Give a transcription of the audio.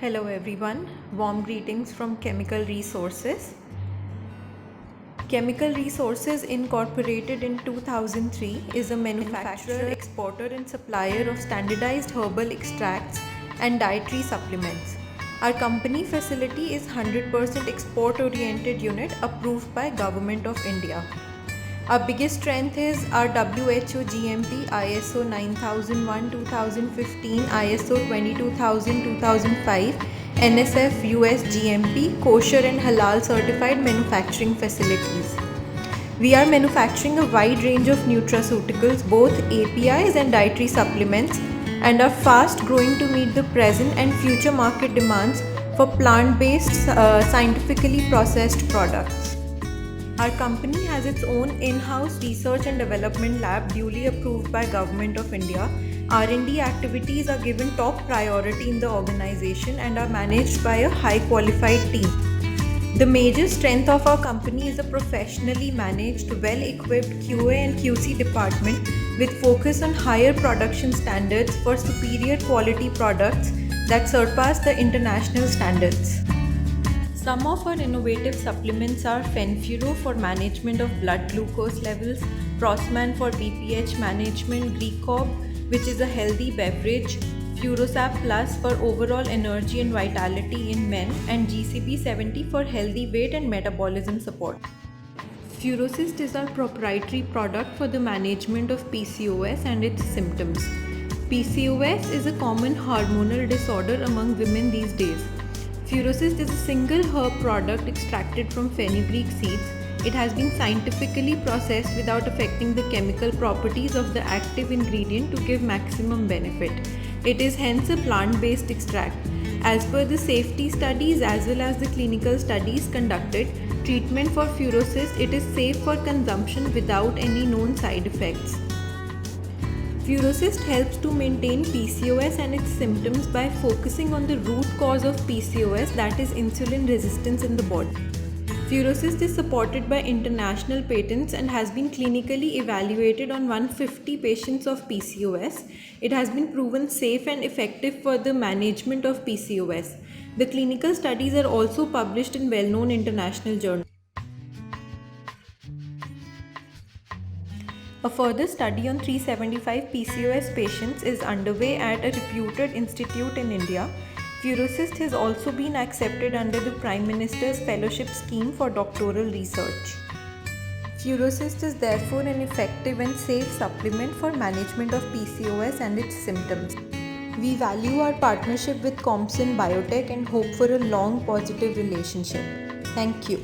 Hello everyone, warm greetings from Chemical Resources. Chemical Resources Incorporated in 2003 is a manufacturer, exporter and supplier of standardized herbal extracts and dietary supplements. Our company facility is 100% export oriented unit approved by Government of India. Our biggest strength is our WHO GMP, ISO 9001-2015, ISO 22000-2005, NSF US GMP, kosher and halal certified manufacturing facilities. We are manufacturing a wide range of nutraceuticals, both APIs and dietary supplements, and are fast growing to meet the present and future market demands for plant-based, scientifically processed products. Our company has its own in-house research and development lab duly approved by Government of India. R&D activities are given top priority in the organization and are managed by a high qualified team. The major strength of our company is a professionally managed, well-equipped QA and QC department with focus on higher production standards for superior quality products that surpass the international standards. Some of our innovative supplements are Fenfuro for management of blood glucose levels, Prosman for BPH management, Grecob, which is a healthy beverage, Furosap Plus for overall energy and vitality in men, and GCP 70 for healthy weight and metabolism support. Furosist is our proprietary product for the management of PCOS and its symptoms. PCOS is a common hormonal disorder among women these days. Furosist is a single herb product extracted from fenugreek seeds. It has been scientifically processed without affecting the chemical properties of the active ingredient to give maximum benefit. It is hence a plant-based extract. As per the safety studies as well as the clinical studies conducted, treatment for Furosist, it is safe for consumption without any known side effects. Furosist helps to maintain PCOS and its symptoms by focusing on the root cause of PCOS, that is insulin resistance in the body. Furosist is supported by international patents and has been clinically evaluated on 150 patients of PCOS. It has been proven safe and effective for the management of PCOS. The clinical studies are also published in well-known international journals. A further study on 375 PCOS patients is underway at a reputed institute in India. Furosist has also been accepted under the Prime Minister's Fellowship Scheme for doctoral research. Furosist is therefore an effective and safe supplement for management of PCOS and its symptoms. We value our partnership with Compson Biotech and hope for a long positive relationship. Thank you.